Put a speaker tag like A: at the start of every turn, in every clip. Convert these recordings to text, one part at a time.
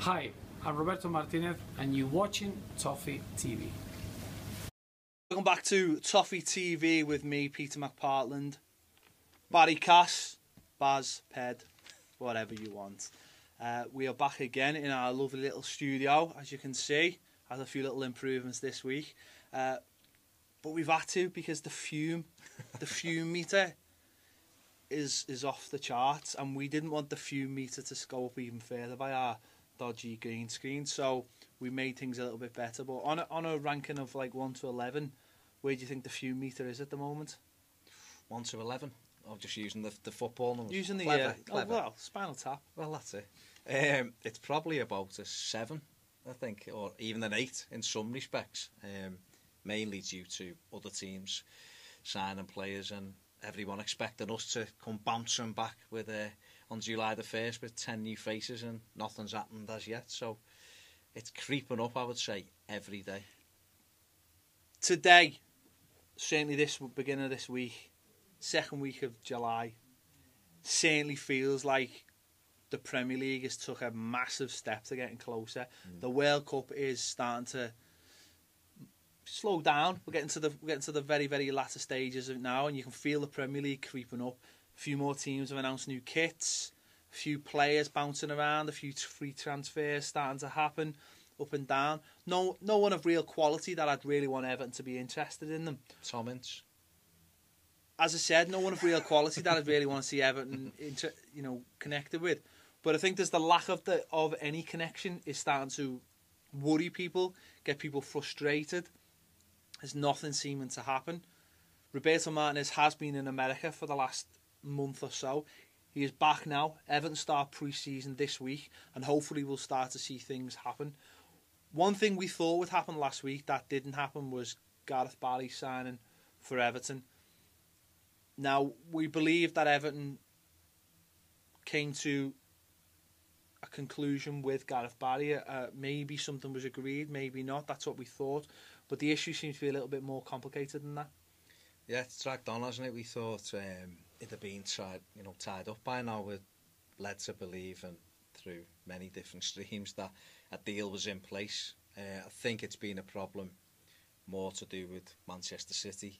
A: Hi, I'm Roberto Martinez and you're watching Toffee TV.
B: Welcome back to Toffee TV with me, Peter McPartland, Barry Cass, Baz, Ped, whatever you want. We are back again in our lovely little studio, as you can see. Has a few little improvements this week. But we've had to because the fume meter is off the charts, and we didn't want the fume meter to go up even further by our dodgy green screen, so we made things a little bit better. But on a ranking of like 1 to 11, where do you think the fume meter is at the moment?
C: 1 to 11. I'm just using the football numbers.
B: Using the
C: clever.
B: well, Spinal Tap.
C: Well, that's it. It's probably about a 7, I think, or even an 8 in some respects. Mainly due to other teams signing players and everyone expecting us to come bouncing back with on July the 1st with 10 new faces, and nothing's happened as yet. So it's creeping up, I would say, every day.
B: Today, certainly this beginning of this week, second week of July, certainly feels like the Premier League has took a massive step to getting closer. The World Cup is starting to slow down. We're getting to the very, very latter stages of it now, and you can feel the Premier League creeping up. A few more teams have announced new kits, a few players bouncing around, a few free transfers starting to happen up and down. No one of real quality that I'd really want Everton to be interested in them.
C: Tom Ince.
B: As I said, no one of real quality that I'd really want to see Everton connected with. But I think there's the lack of any connection is starting to worry people, get people frustrated. There's nothing seeming to happen. Roberto Martinez has been in America for the last month or so. He is back now. Everton start pre-season this week, and hopefully we'll start to see things happen. One thing we thought would happen last week that didn't happen was Gareth Barry signing for Everton. Now, we believe that Everton came to a conclusion with Gareth Barry. Maybe something was agreed, maybe not. That's what we thought. But the issue seems to be a little bit more complicated than that.
C: Yeah, it's dragged on, hasn't it? We thought it had been tied up by now. We're led to believe, and through many different streams, that a deal was in place. I think it's been a problem more to do with Manchester City.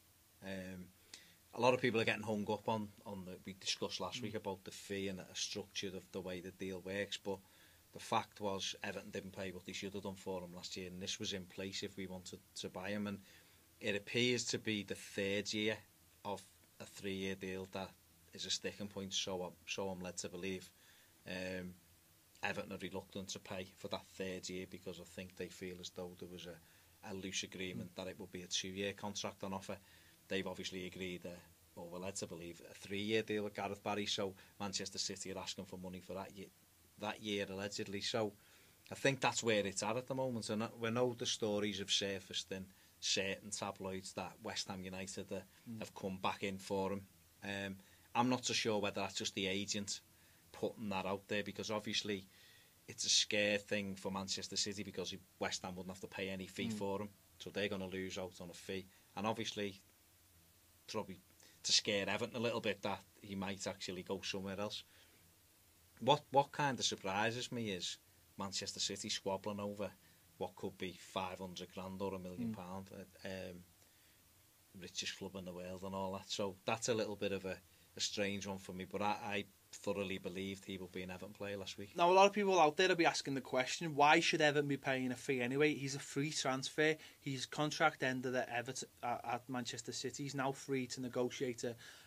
C: A lot of people are getting hung up on we discussed last week about the fee and a structure of the way the deal works, but the fact was Everton didn't pay what they should have done for him last year, and this was in place if we wanted to buy him. And it appears to be the third year of a 3-year deal that is a sticking point, so I'm led to believe. Everton are reluctant to pay for that third year because I think they feel as though there was a loose agreement that it would be a 2-year contract on offer. They've obviously agreed, or we're led to believe, a 3-year deal with Gareth Barry, so Manchester City are asking for money for that year allegedly. So I think that's where it's at the moment, and we know the stories have surfaced in certain tabloids that West Ham United have come back in for him. I'm not so sure whether that's just the agent putting that out there, because obviously it's a scare thing for Manchester City because West Ham wouldn't have to pay any fee for him, so they're going to lose out on a fee, and obviously probably to scare Everton a little bit that he might actually go somewhere else. What kind of surprises me is Manchester City squabbling over what could be 500 grand or £1 million, richest club in the world and all that. So that's a little bit of a strange one for me, but I thoroughly believed he would be an Everton player last week.
B: Now, a lot of people out there will be asking the question, why should Everton be paying a fee anyway? He's a free transfer. His contract ended at Manchester City. He's now free to negotiate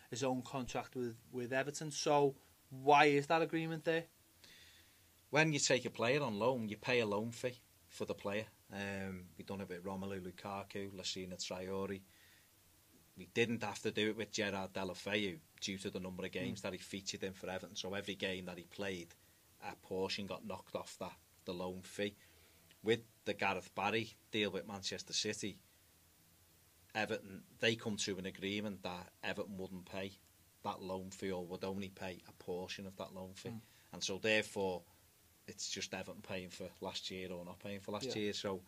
B: his own contract with Everton. So why is that agreement there?
C: When you take a player on loan, you pay a loan fee for the player. We've done it with Rumour, Lukaku, Lassina Traore. We didn't have to do it with Gerard Deulofeu due to the number of games that he featured in for Everton. So every game that he played, a portion got knocked off the loan fee. With the Gareth Barry deal with Manchester City, Everton, they come to an agreement that Everton wouldn't pay that loan fee, or would only pay a portion of that loan fee. And so therefore, it's just Everton paying for last year or not paying for last year. So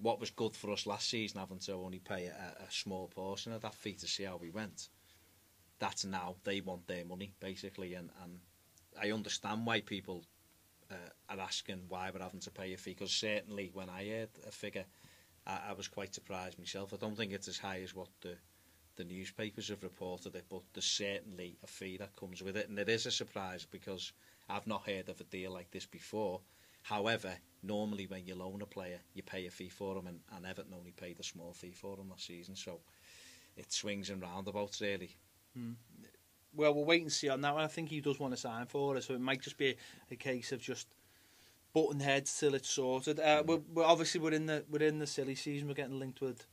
C: what was good for us last season, having to only pay a small portion of that fee to see how we went, that's now they want their money basically, and I understand why people are asking why we're having to pay a fee, because certainly when I heard a figure, I was quite surprised myself. I don't think it's as high as what the newspapers have reported it, but there's certainly a fee that comes with it, and it is a surprise because I've not heard of a deal like this before. However, normally when you loan a player, you pay a fee for them, and Everton only paid a small fee for them last season, so it swings and roundabouts, really.
B: Well, we'll wait and see on that one. I think he does want to sign for it, so it might just be a case of just button heads till it's sorted. We're in the silly season. We're getting linked with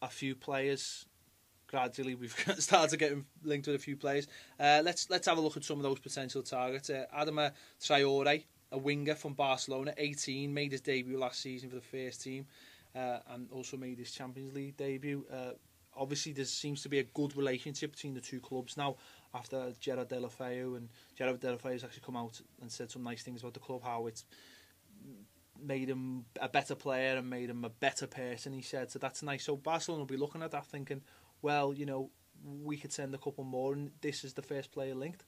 B: a few players. Gradually, we've started getting linked with a few players. Let's have a look at some of those potential targets. Adama Traore, a winger from Barcelona, 18, made his debut last season for the first team, and also made his Champions League debut. Obviously, there seems to be a good relationship between the two clubs now after Gerard Deulofeu, and Gerard Deulofeu has actually come out and said some nice things about the club, how it's made him a better player and made him a better person, he said. So that's nice. So Barcelona will be looking at that thinking, well, you know, we could send a couple more, and this is the first player linked.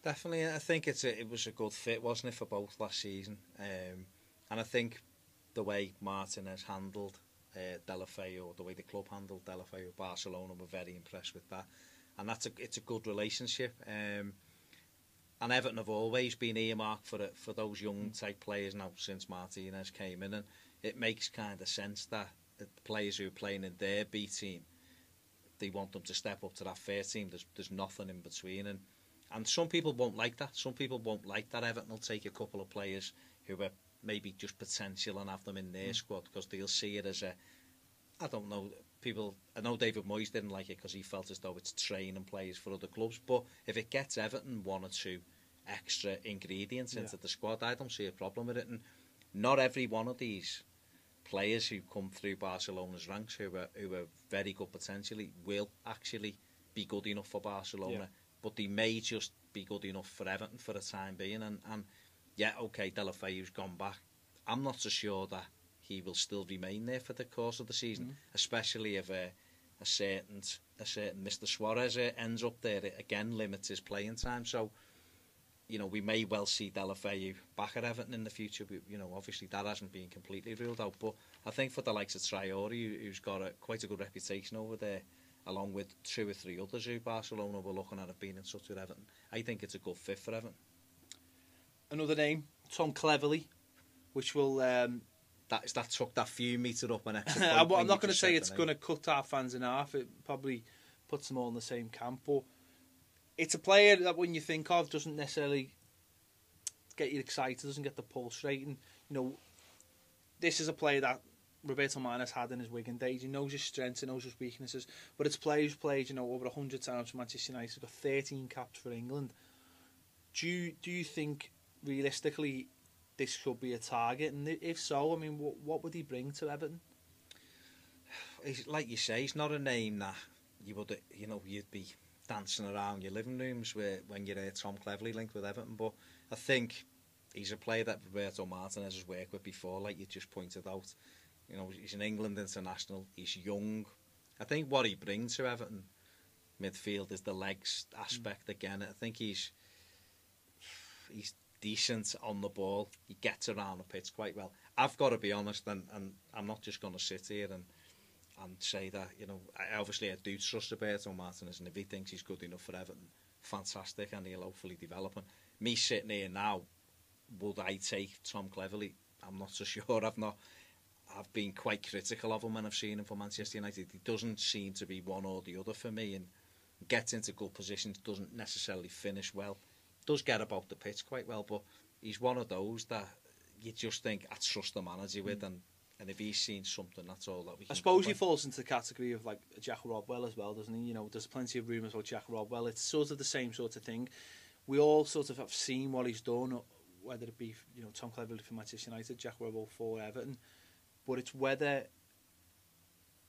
C: Definitely, I think it was a good fit, wasn't it, for both last season? And I think the way Martin has handled Deulofeu, the way the club handled Deulofeu, Barcelona were very impressed with that, and it's a good relationship. And Everton have always been earmarked for those young type players now since Martinez came in, and it makes kind of sense that the players who are playing in their B team, they want them to step up to that first team. There's nothing in between, and some people won't like that. Some people won't like that Everton will take a couple of players who are maybe just potential and have them in their squad, because they'll see it as I don't know, I know David Moyes didn't like it because he felt as though it's training players for other clubs, but if it gets Everton one or two extra ingredients into the squad, I don't see a problem with it. And not every one of these players who come through Barcelona's ranks who are very good potentially will actually be good enough for Barcelona, but they may just be good enough for Everton for the time being. And okay, Deulofeu's gone back. I'm not so sure that he will still remain there for the course of the season, especially if a certain Mr. Suarez ends up there. It again limits his playing time. So, you know, we may well see Deulofeu back at Everton in the future. You know, obviously that hasn't been completely ruled out. But I think for the likes of Traore, who's got quite a good reputation over there, along with 2 or 3 others who Barcelona were looking at have been in touch with Everton, I think it's a good fit for Everton.
B: Another name, Tom Cleverley, which will...
C: that took that few metre up an extra
B: I'm not going to say it's going to cut our fans in half. It probably puts them all in the same camp. But it's a player that when you think of doesn't necessarily get you excited, doesn't get the pulse straight. And, you know, this is a player that Roberto Martinez had in his Wigan days. He knows his strengths, he knows his weaknesses. But it's a player who's played, you know, over 100 times for Manchester United. He's got 13 caps for England. Do you think, realistically, this could be a target? And if so, I mean, what would he bring to Everton?
C: Like you say, he's not a name that you'd be dancing around your living rooms when you hear Tom Cleverley linked with Everton. But I think he's a player that Roberto Martinez has worked with before, like you just pointed out. You know, he's an England international. He's young. I think what he brings to Everton midfield is the legs aspect again. I think he's decent on the ball. He gets around the pitch quite well. I've got to be honest, and I'm not just going to sit here and say that, you know, I do trust Roberto Martinez, and if he thinks he's good enough for Everton, fantastic, and he'll hopefully develop him. Me sitting here now, would I take Tom Cleverley? I'm not so sure. I've been quite critical of him when I've seen him for Manchester United. He doesn't seem to be one or the other for me, and gets into good positions, doesn't necessarily finish well. Does get about the pitch quite well, but he's one of those that you just think, I trust the manager with, and if he's seen something, that's all that we can.
B: I suppose he falls into the category of like Jack Rodwell as well, doesn't he? You know, there's plenty of rumours about Jack Rodwell. It's sort of the same sort of thing. We all sort of have seen what he's done, whether it be, you know, Tom Cleverley for Manchester United, Jack Rodwell for Everton, but it's whether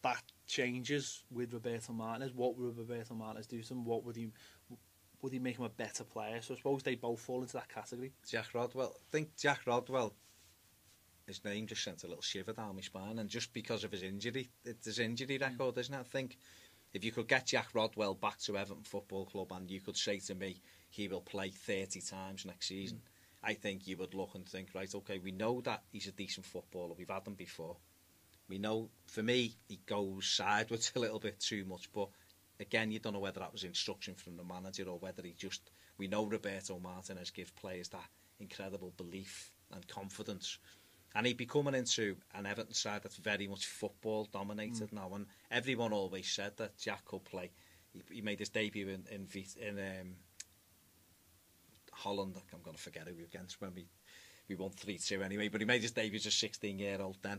B: that changes with Roberto Martinez. What would Roberto Martinez do to him? What would he make him a better player? So I suppose they both fall into that category.
C: Jack Rodwell. I think Jack Rodwell, his name just sent a little shiver down my spine, and just because of his injury, it's his injury record, isn't it? I think if you could get Jack Rodwell back to Everton Football Club and you could say to me, he will play 30 times next season, I think you would look and think, right, okay, we know that he's a decent footballer. We've had him before. We know, for me, he goes sideways a little bit too much. But again, you don't know whether that was instruction from the manager or whether he just... We know Roberto Martinez gives players that incredible belief and confidence. And he'd be coming into an Everton side that's very much football dominated now. And everyone always said that Jack could play. He made his debut in Holland. I'm going to forget who we were against when we won 3-2 anyway. But he made his debut as a 16-year-old then.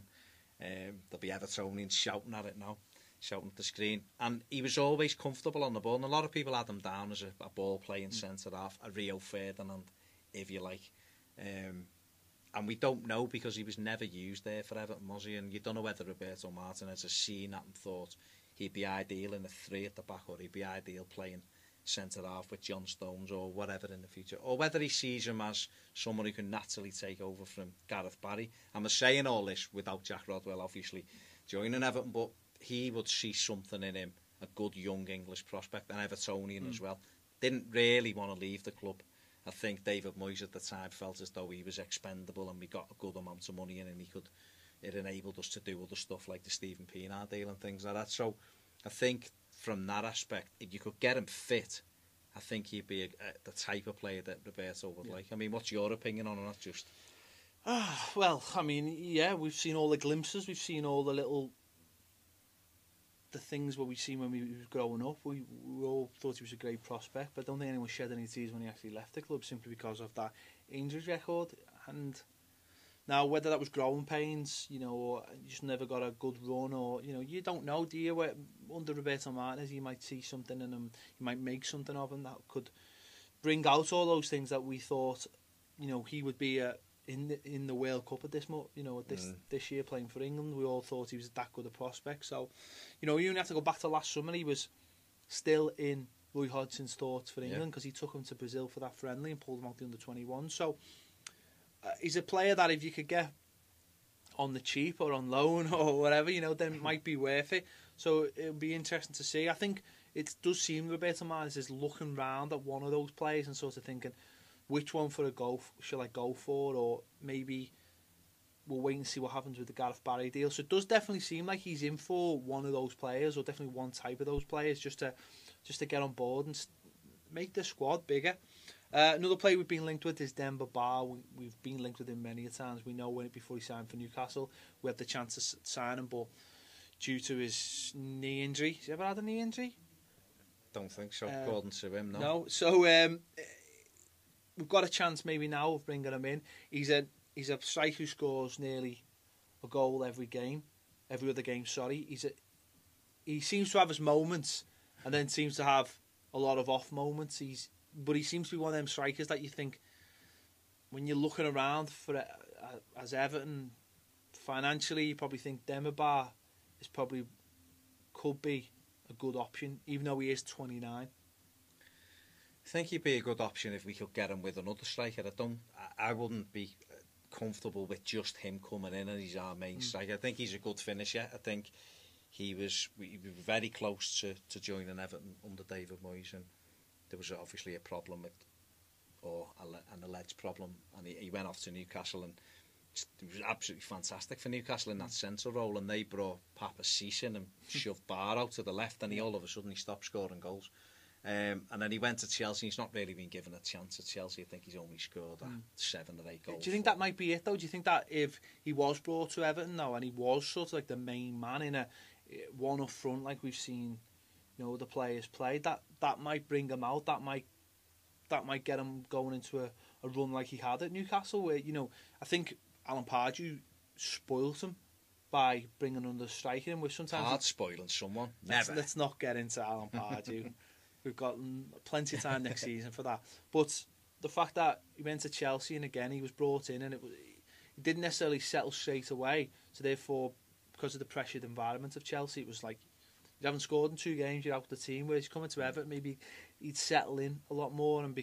C: There'll be Evertonians shouting at it now, shouting at the screen. And he was always comfortable on the ball. And a lot of people had him down as a ball-playing centre-half, a Rio Ferdinand, if you like. And we don't know because he was never used there for Everton, was he? And you don't know whether Roberto Martinez has seen that and thought he'd be ideal in a 3 at the back, or he'd be ideal playing centre-half with John Stones or whatever in the future, or whether he sees him as someone who can naturally take over from Gareth Barry. I'm saying all this without Jack Rodwell obviously joining Everton, but he would see something in him, a good young English prospect, an Evertonian as well. Didn't really want to leave the club. I think David Moyes at the time felt as though he was expendable and we got a good amount of money in and it enabled us to do other stuff like the Stephen Pienaar deal and things like that. So I think from that aspect, if you could get him fit, I think he'd be the type of player that Roberto would like. I mean, what's your opinion on that? Just
B: well, I mean, yeah, we've seen all the glimpses, we've seen all the things what we've seen when we were growing up. We all thought he was a great prospect, but I don't think anyone shed any tears when he actually left the club simply because of that injury record. And now, whether that was growing pains, or you just never got a good run, or you don't know, do you? Under Roberto Martinez, you might see something in him, you might make something of him that could bring out all those things that we thought, he would be in the World Cup at this year playing for England. We all thought he was that good a prospect. So, you only have to go back to last summer. He was still in Roy Hodgson's thoughts for England because he took him to Brazil for that friendly and pulled him out the under-21. So he's a player that if you could get on the cheap or on loan or whatever, then it might be worth it. So it'll be interesting to see. I think it does seem Roberto Martinez is looking round at one of those players and sort of thinking, which one shall I go for, or maybe we'll wait and see what happens with the Gareth Barry deal. So it does definitely seem like he's in for one of those players, or definitely one type of those players, just to get on board and make the squad bigger. Another player we've been linked with is Demba Ba. We've been linked with him many times. We know before he signed for Newcastle, we had the chance to sign him, but due to his knee injury, has he ever had a knee injury?
C: Don't think so, according to him, no.
B: No, so we've got a chance maybe now of bringing him in. He's a striker who scores nearly a goal every other game. Sorry, he seems to have his moments, and then seems to have a lot of off moments. But he seems to be one of them strikers that you think, when you're looking around for as Everton financially, you probably think Demba Ba could be a good option, even though he is 29.
C: I think he'd be a good option if we could get him with another striker. I wouldn't be comfortable with just him coming in and he's our main striker. I think he's a good finisher. I think we were very close to joining Everton under David Moyes, and there was obviously a problem an alleged problem, and he went off to Newcastle, and he was absolutely fantastic for Newcastle in that centre role, and they brought Papa Cease in and shoved Barr out to the left, and all of a sudden he stopped scoring goals. And then he went to Chelsea. He's not really been given a chance at Chelsea. I think he's only scored 7 or 8 goals. Do
B: you think that might be it, though? Do you think that if he was brought to Everton now and he was sort of like the main man in a one up front, like we've seen, the players play, that might bring him out? That might get him going into a run like he had at Newcastle, where I think Alan Pardew spoilt him by bringing under striker in, which sometimes
C: hard spoiling someone. Never.
B: Let's not get into Alan Pardew. We've got plenty of time next season for that. But the fact that he went to Chelsea and again he was brought in and he didn't necessarily settle straight away. So therefore, because of the pressured environment of Chelsea, it was like, you haven't scored in 2 games, you're out of the team. Whereas coming to Everton, maybe he'd settle in a lot more and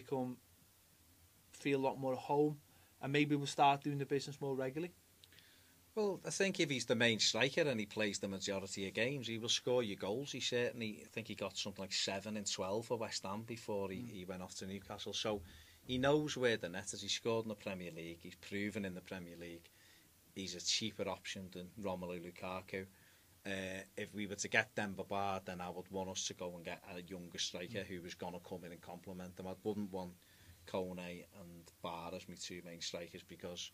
B: feel a lot more at home, and maybe we'll start doing the business more regularly.
C: Well, I think if he's the main striker and he plays the majority of games, he will score your goals. He certainly, I think he got something like 7 in 12 for West Ham before he went off to Newcastle. So he knows where the net is. He scored in the Premier League. He's proven in the Premier League. He's a cheaper option than Romelu Lukaku. If we were to get Demba Ba, then I would want us to go and get a younger striker who was going to come in and complement them. I wouldn't want Kone and Ba as my two main strikers, because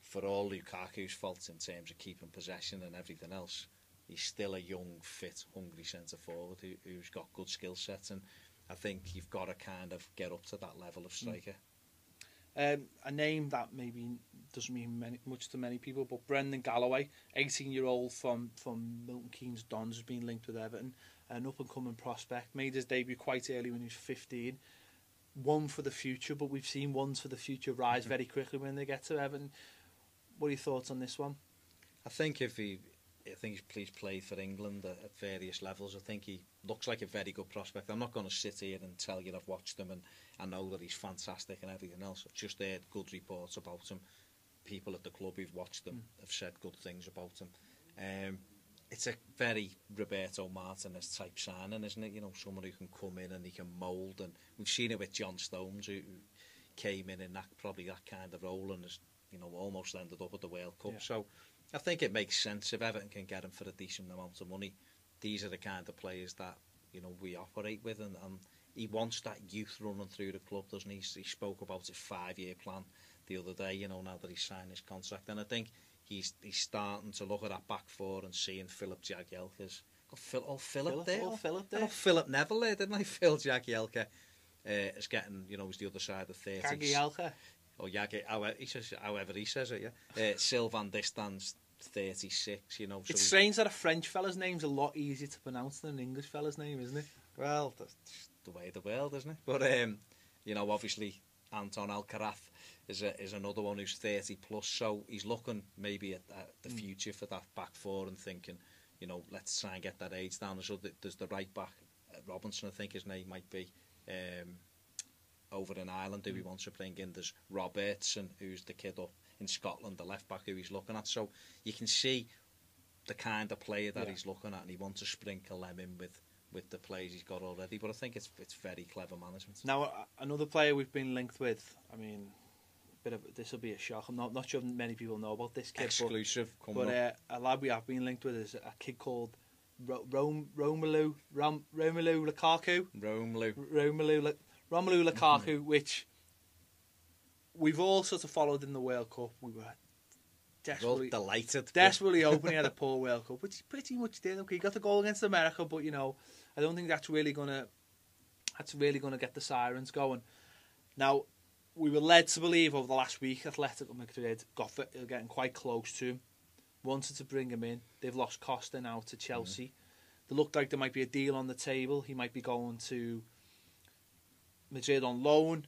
C: for all Lukaku's faults in terms of keeping possession and everything else, he's still a young, fit, hungry centre-forward who's got good skill sets, and I think you've got to kind of get up to that level of striker.
B: A name that maybe doesn't mean much to many people, but Brendan Galloway, 18-year-old from Milton Keynes Dons, has been linked with Everton, an up-and-coming prospect, made his debut quite early when he was 15. One for the future, but we've seen ones for the future rise very quickly when they get to Everton. What are your thoughts on this one?
C: I think he's played for England at various levels. I think he looks like a very good prospect. I'm not going to sit here and tell you I've watched him and I know that he's fantastic and everything else. I've just heard good reports about him. People at the club who've watched him have said good things about him. It's a very Roberto Martinez type signing, isn't it? You know, someone who can come in and he can mould. And we've seen it with John Stones, who came in that kind of role and has, you know, almost ended up at the World Cup. Yeah. So I think it makes sense if Everton can get him for a decent amount of money. These are the kind of players that, you know, we operate with, and he wants that youth running through the club, doesn't he? He spoke about his 5-year plan the other day, you know, now that he's signed his contract, and I think he's starting to look at that back four and seeing Philip Jagielka's Philip there. Philip Neville there, didn't I? Phil Jagielka is getting, you know, he's the other side of 30.
B: Jagielka.
C: Or Yagi, however he says it, yeah. Sylvain Distance, 36, you know. So
B: it's strange that a French fella's name's a lot easier to pronounce than an English fella's name, isn't it?
C: Well, that's the way of the world, isn't it? But, you know, obviously, Anton Alcaraz is another one who's 30 plus, so he's looking maybe at the future for that back four and thinking, you know, let's try and get that age down. So there's the right back, Robinson, I think his name might be, over in Ireland, who he wants to bring in. There's Robertson, who's the kid up in Scotland, the left back who he's looking at. So you can see the kind of player that he's looking at, and he wants to sprinkle them in with the players he's got already. But I think it's very clever management.
B: Now, another player we've been linked with, I mean, this will be a shock. I'm not sure many people know about this kid.
C: Exclusive.
B: But a lad we have been linked with is a kid called Romelu Lukaku. Romelu Lukaku, which we've all sort of followed in the World Cup. We were desperately hoping he had a poor World Cup, which he pretty much did. Okay, he got the goal against America, but, you know, I don't think that's really gonna get the sirens going. Now, we were led to believe over the last week Atletico Madrid are getting quite close to him, wanted to bring him in. They've lost Costa now to Chelsea. They looked like there might be a deal on the table. He might be going to Madrid on loan.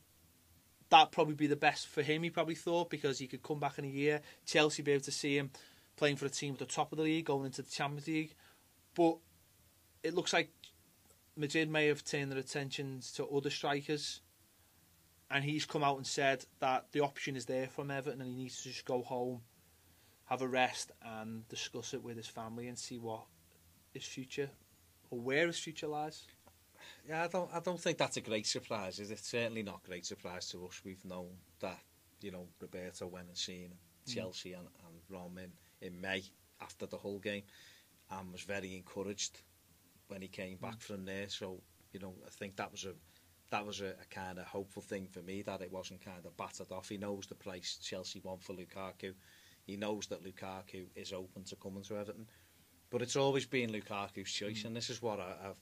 B: That'd probably be the best for him, he probably thought, because he could come back in a year. Chelsea would be able to see him playing for a team at the top of the league, going into the Champions League. But it looks like Madrid may have turned their attentions to other strikers, and he's come out and said that the option is there from Everton and he needs to just go home, have a rest and discuss it with his family and see what his future, or where his future lies.
C: Yeah, I don't think that's a great surprise. It's certainly not a great surprise to us. We've known that, you know, Roberto went and seen Chelsea and Rome in May after the whole game, and was very encouraged when he came back from there. So, you know, I think that was a kind of hopeful thing for me, that it wasn't kind of battered off. He knows the price Chelsea want for Lukaku. He knows that Lukaku is open to coming to Everton. But it's always been Lukaku's choice, and this is what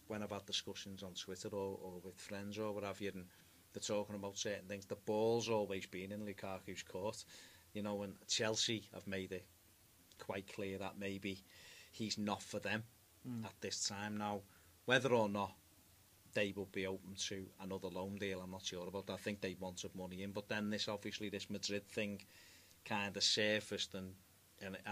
C: when I've had discussions on Twitter or with friends or what have you, and they're talking about certain things, the ball's always been in Lukaku's court, you know, and Chelsea have made it quite clear that maybe he's not for them at this time. Now, whether or not they will be open to another loan deal, I'm not sure about that. I think they wanted money in, but then this Madrid thing kind of surfaced, and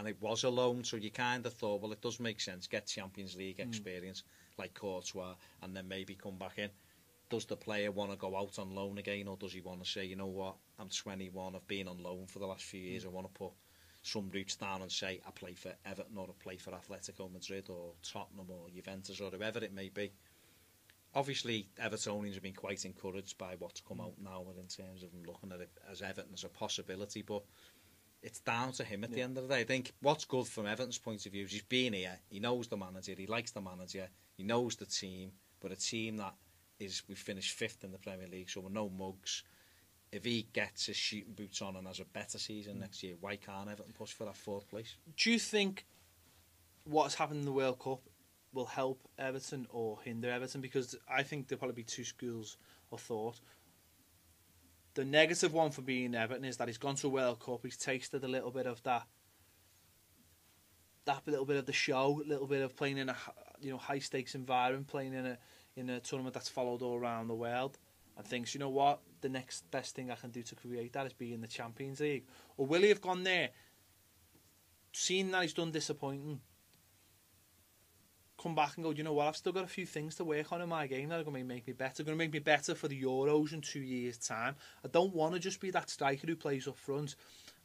C: it was a loan, so you kind of thought, well, it does make sense. Get Champions League experience like Courtois, and then maybe come back in. Does the player want to go out on loan again, or does he want to say, you know what, I'm 21, I've been on loan for the last few years, I want to put some roots down and say I play for Everton or I play for Atletico Madrid or Tottenham or Juventus or whoever it may be. obviously Evertonians have been quite encouraged by what's come out now in terms of them looking at it as Everton as a possibility, but it's down to him at the end of the day. I think what's good from Everton's point of view is he's been here, he knows the manager, he likes the manager, he knows the team, but a team that is, we finished 5th in the Premier League, so we're no mugs. If he gets his shooting boots on and has a better season next year, why can't Everton push for that 4th place?
B: Do you think what's happened in the World Cup will help Everton or hinder Everton? Because I think there'll probably be two schools of thought. The negative one for being Everton is that he's gone to a World Cup, he's tasted a little bit of that little bit of the show, a little bit of playing in a high stakes environment, playing in a tournament that's followed all around the world, and thinks, you know what, the next best thing I can do to create that is be in the Champions League. Or will he have gone there, seen that he's done disappointing, come back and go, you know what, I've still got a few things to work on in my game that are going to make me better, going to make me better for the Euros in 2 years' time. I don't want to just be that striker who plays up front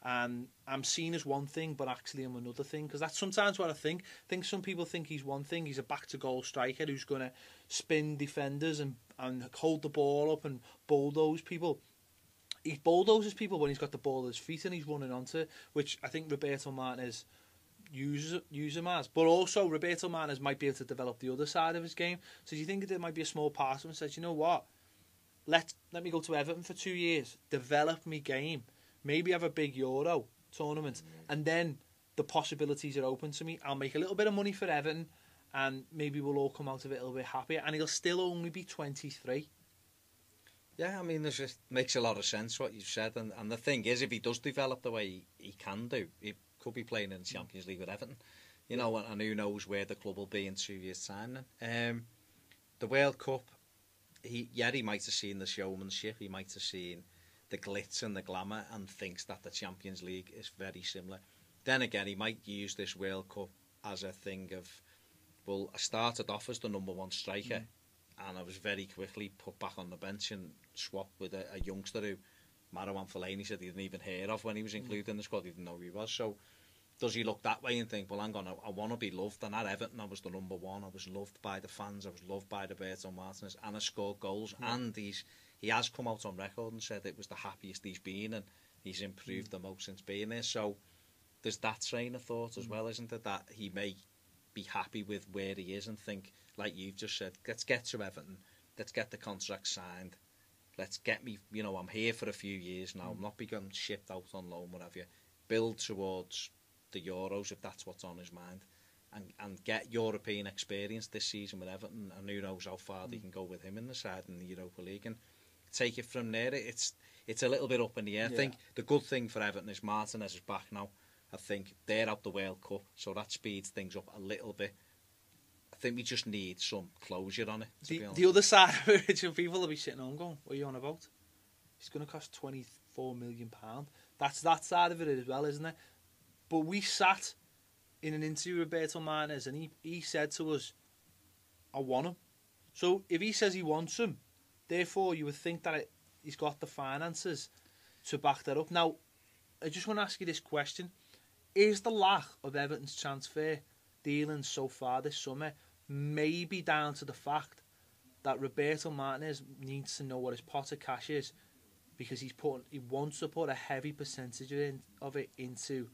B: and I'm seen as one thing but actually I'm another thing, because that's sometimes what I think. Some people think he's one thing, he's a back to goal striker who's going to spin defenders and hold the ball up and bulldoze people. He bulldozes people when he's got the ball at his feet and he's running onto it, which I think Roberto Martinez use him as. But also Roberto Martinez might be able to develop the other side of his game. So do you think there might be a small part of him that says, you know what, let me go to Everton for 2 years, develop my game, maybe have a big Euro tournament, and then the possibilities are open to me. I'll make a little bit of money for Everton and maybe we'll all come out of it a little bit happier, and he'll still only be 23.
C: Yeah, I mean, it just makes a lot of sense what you've said, and the thing is, if he does develop the way he can do, he could be playing in the Champions League with Everton, you know, and who knows where the club will be in 2 years' time then. The World Cup, he might have seen the showmanship, he might have seen the glitz and the glamour and thinks that the Champions League is very similar. Then again, he might use this World Cup as a thing of, well, I started off as the #1 striker and I was very quickly put back on the bench and swapped with a youngster who Marouane Fellaini said he didn't even hear of when he was included in the squad. He didn't know who he was. So does he look that way and think, well, hang on, I want to be loved? And at Everton, I was the #1. I was loved by the fans. I was loved by Roberto Martinez, and I scored goals. And he has come out on record and said it was the happiest he's been, and he's improved the most since being there. So there's that train of thought as well, isn't it? That he may be happy with where he is and think, like you've just said, let's get to Everton, let's get the contract signed, let's get me, you know, I'm here for a few years now, I'm not being shipped out on loan, whatever you, build towards the Euros if that's what's on his mind, and get European experience this season with Everton, and who knows how far they can go with him in the side in the Europa League, and take it from there. It's a little bit up in the air. I think the good thing for Everton is Martinez is back now. I think they're out the World Cup, so that speeds things up a little bit. I think we just need some closure on it, to be honest.
B: The other side of it, people will be sitting on going, what are you on about? It's going to cost £24 million. That's that side of it as well, isn't it? But we sat in an interview with Roberto Martinez and he said to us, I want him. So if he says he wants him, therefore you would think that he's got the finances to back that up. Now, I just want to ask you this question. Is the lack of Everton's transfer dealings so far this summer maybe down to the fact that Roberto Martinez needs to know what his pot of cash is, because he wants to put a heavy percentage of it into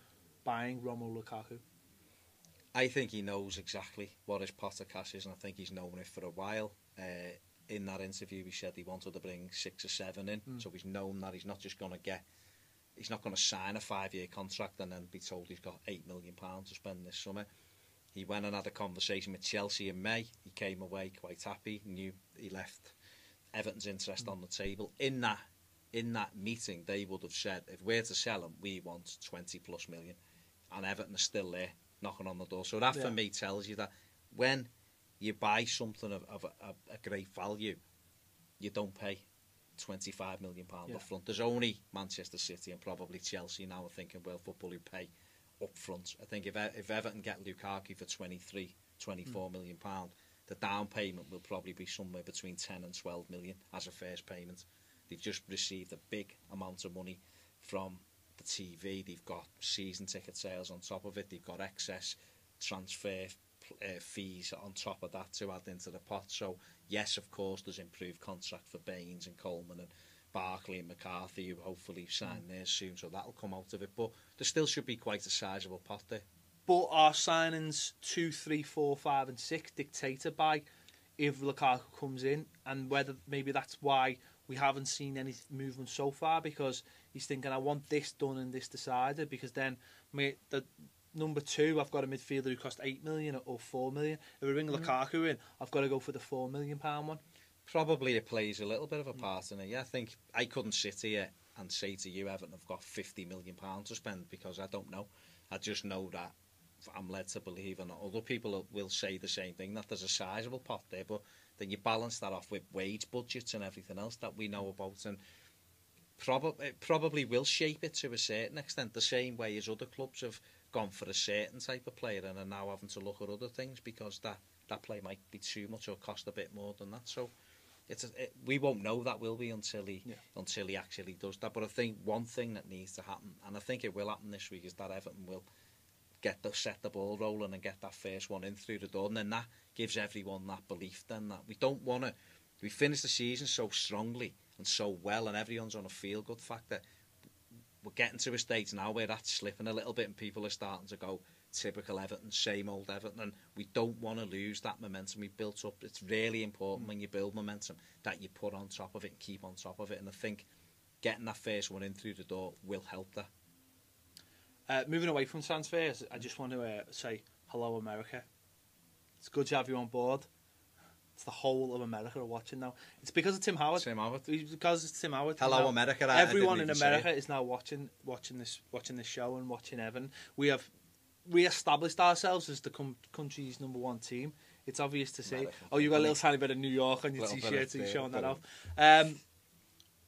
B: buying Rumour Lukaku?
C: I think he knows exactly what his pot of cash is, and I think he's known it for a while. In that interview, he said he wanted to bring 6 or 7 in, so he's known that he's not just going to he's not going to sign a 5-year contract and then be told he's got £8 million to spend this summer. He went and had a conversation with Chelsea in May. He came away quite happy, knew he left Everton's interest on the table. In that meeting, they would have said, if we're to sell him, we want 20 plus million. And Everton is still there, knocking on the door. So that for me tells you that when you buy something of a great value, you don't pay £25 million up front. There's only Manchester City and probably Chelsea now are thinking, well, football who pay up front. I think if Everton get Lukaku for £24 million, the down payment will probably be somewhere between 10 and 12 million as a first payment. They've just received a big amount of money from the TV. They've got season ticket sales on top of it. They've got excess transfer fees on top of that to add into the pot. So yes, of course, there's improved contract for Baines and Coleman and Barkley and McCarthy, who hopefully sign there soon, so that'll come out of it. But there still should be quite a sizable pot there.
B: But are signings 2, 3, 4, 5 and 6 dictated by if Lukaku comes in, and whether maybe that's why we haven't seen any movement so far, because he's thinking, I want this done and this decided, because then the number 2, I've got a midfielder who cost 8 million or 4 million. If we bring Lukaku in, I've got to go for the £4 million one.
C: Probably it plays a little bit of a part in it. Yeah, I think I couldn't sit here and say to you, Everton have got £50 million to spend, because I don't know. I just know that I'm led to believe, and other people will say the same thing, that there's a sizable pot there, but then you balance that off with wage budgets and everything else that we know about, and it probably will shape it to a certain extent, the same way as other clubs have gone for a certain type of player and are now having to look at other things because that player might be too much or cost a bit more than that. So we won't know that, will we, until he actually does that. But I think one thing that needs to happen, and I think it will happen this week, is that Everton will set the ball rolling and get that first one in through the door, and then that gives everyone that belief then that we don't want to. We finish the season so strongly and so well, and everyone's on a feel good factor. We're getting to a stage now where that's slipping a little bit, and people are starting to go, typical Everton, same old Everton, and we don't want to lose that momentum we built up. It's really important when you build momentum that you put on top of it and keep on top of it, and I think getting that first one in through the door will help that.
B: Moving away from transfers, I just want to say hello, America. It's good to have you on board. It's the whole of America are watching now. It's because of Tim Howard. It's because it's Tim Howard.
C: Hello, America.
B: Everyone in America is now watching this show and watching Everton. We have re-established ourselves as the country's #1 team. It's obvious to see.
C: America.
B: Oh, you've got a little tiny bit of New York on your t-shirt, so you're showing that off.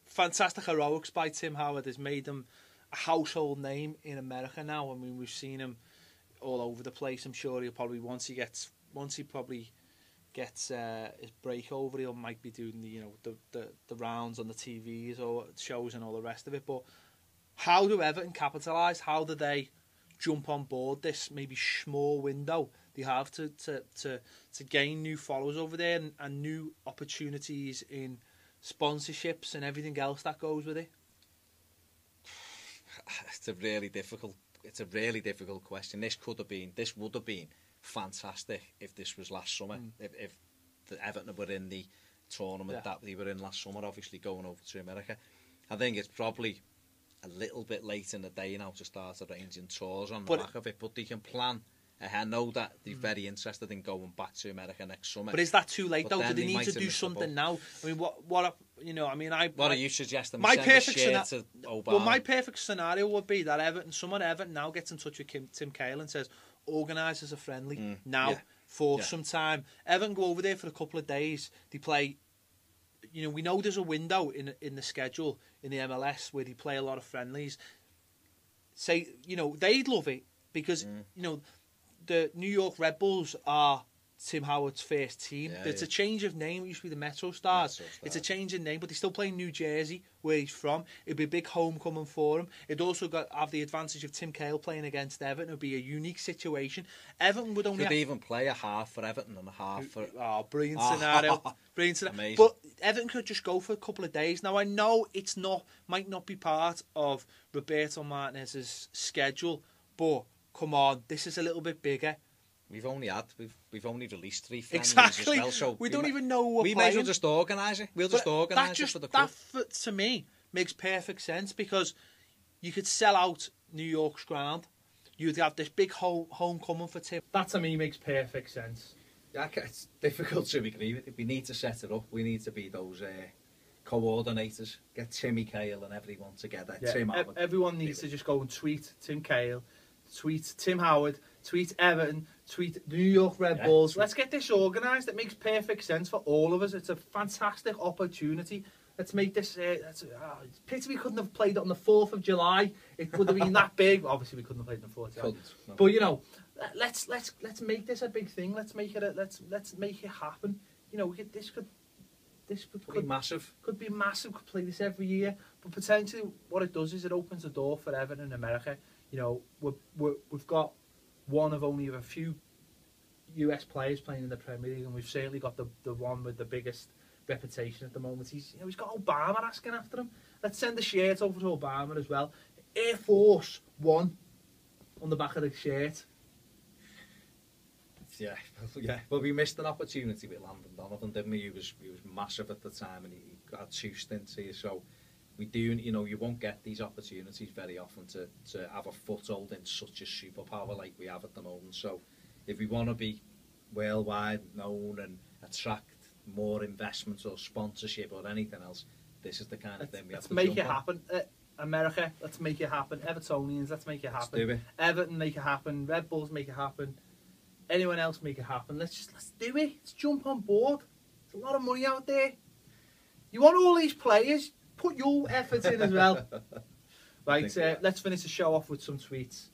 B: Fantastic heroics by Tim Howard has made him a household name in America now. I mean, we've seen him all over the place. I'm sure he'll probably once he gets his break over, he might be doing the rounds on the TVs or shows and all the rest of it. But how do Everton capitalise? How do they jump on board this maybe small window they have to gain new followers over there and new opportunities in sponsorships and everything else that goes with it?
C: It's a really difficult question. This would have been fantastic if this was last summer. If the Everton were in the tournament that they were in last summer, obviously going over to America. I think it's probably a little bit late in the day now to start arranging tours on the back of it, but they can plan. I know that they're very interested in going back to America next summer.
B: But is that too late, though? Do they need to do something now? I mean, what are you suggesting?
C: My perfect scenario.
B: Well, my perfect scenario would be that someone at Everton now gets in touch with Tim Cahill and says, organise as a friendly for some time. Everton go over there for a couple of days. They play. We know there's a window in the schedule in the MLS where they play a lot of friendlies. Say, they'd love it because the New York Red Bulls are Tim Howard's first team. It's a change of name. It used to be the Metro Stars. It's a change in name, but they still play in New Jersey, where he's from. It'd be a big homecoming for him. It'd also have the advantage of Tim Cahill playing against Everton. It would be a unique situation. Everton would only
C: even play a half for Everton and a half for...
B: Oh, brilliant scenario. Brilliant scenario. Amazing. But Everton could just go for a couple of days. Now, I know might not be part of Roberto Martinez's schedule, but come on, this is a little bit bigger.
C: We've only released 3 friendlies
B: exactly.
C: as well, so
B: we don't even know who
C: we may as well just organise it. We'll just organise it for the club.
B: That, to me, makes perfect sense because you could sell out New York's ground. You'd have this big homecoming for Tim. That, to me, makes perfect sense.
C: Yeah, it's difficult to agree with it. We need to set it up. We need to be those coordinators. Get Timmy Cahill and everyone together.
B: Yeah, everyone needs to just go and tweet Tim Cahill, tweet Tim Howard, tweet Everton, tweet New York Red Bulls. Let's get this organised. It makes perfect sense for all of us. It's a fantastic opportunity. Let's make this... it's pity we couldn't have played it on the 4th of July. It would have been that big. Obviously, we couldn't have played it on the 4th of July. No. But, let's make this a big thing. Let's make it let's make it happen. This could be massive. Could be massive. Could play this every year. But potentially what it does is it opens the door for Everton in America. We've got one of only a few
D: US players playing in the Premier League, and we've certainly got the one with the biggest reputation at the moment. He's got Obama asking after him. Let's send the shirt over to Obama as well. Air Force One on the back of the shirt.
C: Yeah. Well, we missed an opportunity with Landon Donovan, didn't we? He was massive at the time, and he got 2 stints here. So we do, you won't get these opportunities very often to have a foothold in such a superpower like we have at the moment. So if we want to be worldwide known and attract more investment or sponsorship or anything else, this is the kind of thing we have to
D: make it happen. America, let's make it happen. Evertonians, let's make it happen.
C: Let's do it.
D: Everton, make it happen. Red Bulls, make it happen. Anyone else, make it happen. Let's do it. Let's jump on board. There's a lot of money out there. You want all these players? Put your efforts in as well. Right, let's finish the show off with some tweets.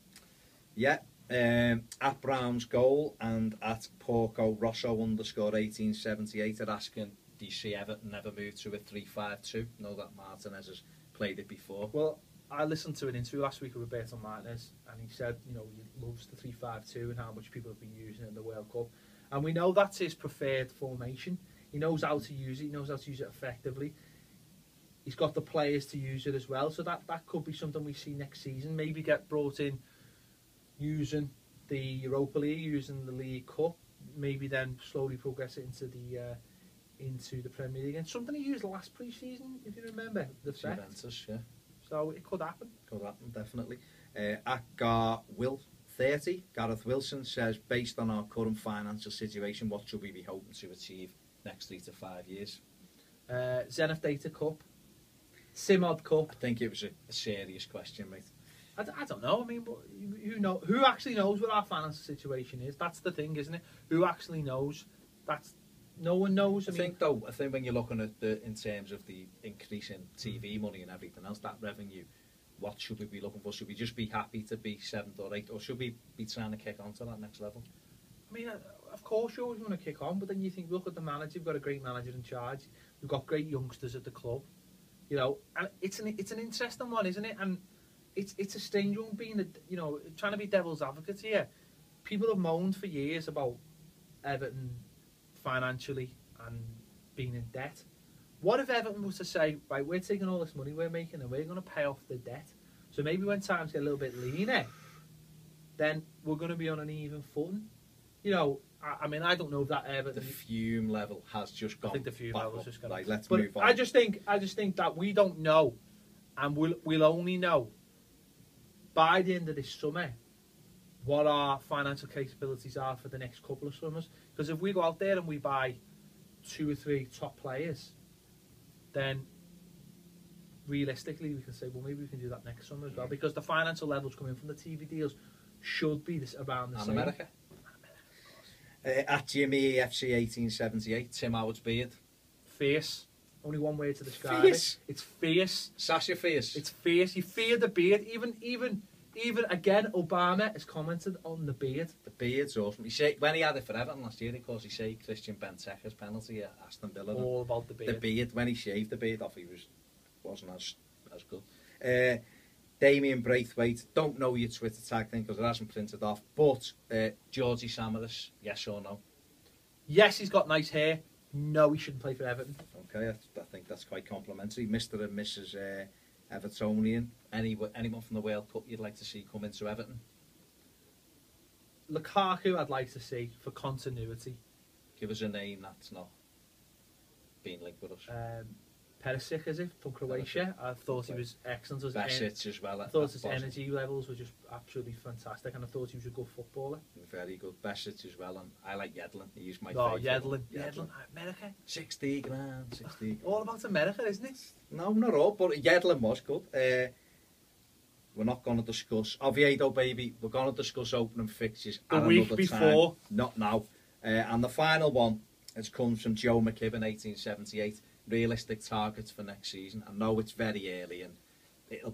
C: Yeah, at Brown's Goal and at Porco Rosso _1878 are asking, do you see Everton never move to a 3-5-2? Know that Martinez has played it before.
D: Well, I listened to an interview last week with Roberto Martinez, and he said, he loves the 3-5-2 and how much people have been using it in the World Cup. And we know that's his preferred formation. He knows how to use it. He knows how to use it effectively. He's got the players to use it as well. So that could be something we see next season. Maybe get brought in using the Europa League, using the League Cup. Maybe then slowly progress it into the Premier League. And something he used last pre-season, if you remember, the
C: Juventus, yeah.
D: So it could happen.
C: Could happen, definitely. At Will30, Gareth Wilson says, based on our current financial situation, what should we be hoping to achieve next 3 to 5 years?
D: Zenith Data Cup. Simod Cup.
C: I think it was a serious question, mate.
D: I don't know. I mean, who actually knows what our financial situation is? That's the thing, isn't it? Who actually knows? No one knows. I think
C: when you're looking at in terms of the increase in TV money and everything else, that revenue, what should we be looking for? Should we just be happy to be 7th or 8th, or should we be trying to kick on to that next level?
D: I mean, of course you always want to kick on, but then you think, look at the manager. We've got a great manager in charge. We've got great youngsters at the club. And it's an interesting one, isn't it? And it's a strange one being trying to be devil's advocate here. People have moaned for years about Everton financially and being in debt. What if Everton was to say, right, we're taking all this money we're making and we're going to pay off the debt, so maybe when times get a little bit leaner, then we're going to be on an even footing. I mean, I don't know if that Everton...
C: The fume level has just gone.
D: I think the fume level's just gone.
C: Right, let's move on.
D: I just think that we don't know, and we'll only know by the end of this summer what our financial capabilities are for the next couple of summers. Because if we go out there and we buy 2 or 3 top players, then realistically we can say, well, maybe we can do that next summer as well. Because the financial levels coming from the TV deals should be around the same.
C: America. At Jimmy FC 1878, Tim Howard's beard.
D: Fierce. Only one way to describe
C: fierce.
D: It. It's fierce.
C: Sasha fierce.
D: It's fierce. You fear the beard. Even again, Obama has commented on the beard.
C: The beard's awesome. When he had it for Everton last year, of course, he saved Christian Benteke's penalty at Aston Villa.
D: All about the beard.
C: The beard. When he shaved the beard off, he wasn't as good. Damien Braithwaite, don't know your Twitter tag thing because it hasn't printed off, but Georgie Samaras, yes or no?
D: Yes, he's got nice hair. No, he shouldn't play for Everton.
C: Okay, I think that's quite complimentary. Mr. and Mrs. Evertonian, anyone from the World Cup you'd like to see come into Everton?
D: Lukaku, I'd like to see for continuity.
C: Give us a name that's not being linked with us.
D: Perisic, is it, from Croatia? I thought he was excellent.
C: Besic as well.
D: I thought his energy levels were just absolutely fantastic, and I thought he was a good footballer.
C: Very good. Besic as well, and I like Yedlin. He's my
D: favourite.
C: Yedlin.
D: America.
C: 60 grand.
D: All about America, isn't it?
C: No, not all, but Yedlin was good. We're not going to discuss Oviedo, baby. We're going to discuss opening fixtures
D: the week before.
C: Time. Not now. And the final one has come from Joe McKibben, 1878. Realistic targets for next season. I know it's very early and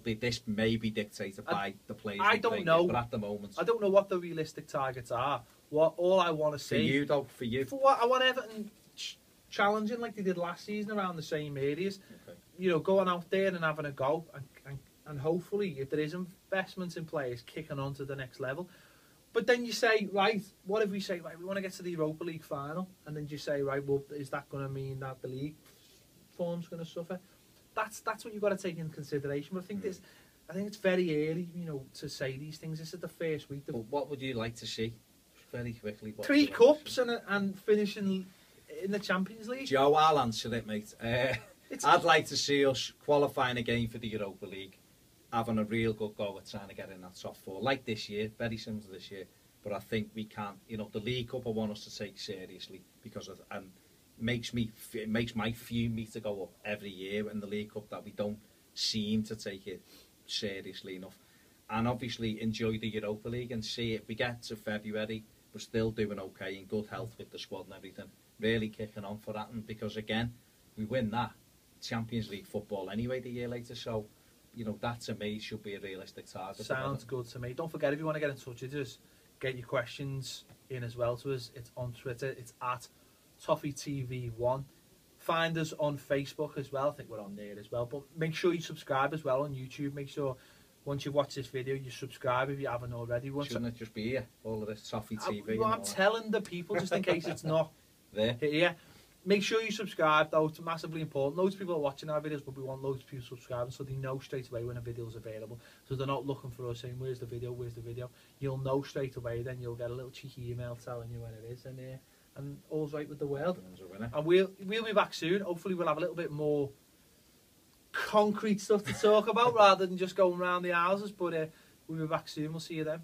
C: this may be dictated by the players.
D: I don't know,
C: but at the moment,
D: I don't know what the realistic targets are. All I want to see
C: for you, though,
D: for what I want Everton challenging like they did last season around the same areas. Okay. Going out there and having a go, and hopefully, if there is investment in players, kicking on to the next level. But then you say, right, what if we say, right, we want to get to the Europa League final, and then you say, right, well, is that going to mean that the league form's going to suffer? That's what you've got to take into consideration. But I think it's very early, you know, to say these things. This is the first week.
C: Well, what would you like to see? Very quickly.
D: 3 cups and finishing in the Champions League.
C: Joe, I'll answer it, mate. I'd like to see us qualifying again for the Europa League, having a real good go at trying to get in that top 4, like this year, very similar to this year. But I think we can't, you know, the League Cup I want us to take seriously because it makes my fume meter go up every year in the League Cup that we don't seem to take it seriously enough. And obviously enjoy the Europa League and see if we get to February, we're still doing okay, in good health with the squad and everything, really kicking on for that. And because again, we win that Champions League football anyway the year later, so you know that to me should be a realistic target.
D: Sounds good to me. Don't forget, if you want to get in touch with us, get your questions in as well to us. It's on Twitter, it's at ToffeeTV1. Find us on Facebook as well, I think we're on there as well, but make sure you subscribe as well on YouTube. Make sure once you've watched this video, you subscribe if you haven't already.
C: Shouldn't it just be here, all of this Toffee TV?
D: I'm telling the people, just in case it's not
C: there.
D: Here. Make sure you subscribe, though. It's massively important. Loads of people are watching our videos, but we want loads of people subscribing so they know straight away when a video is available. So they're not looking for us saying, where's the video, where's the video? You'll know straight away, then you'll get a little cheeky email telling you when it is. And all's right with the world. And we'll be back soon. Hopefully we'll have a little bit more concrete stuff to talk about rather than just going around the houses. But we'll be back soon. We'll see you then.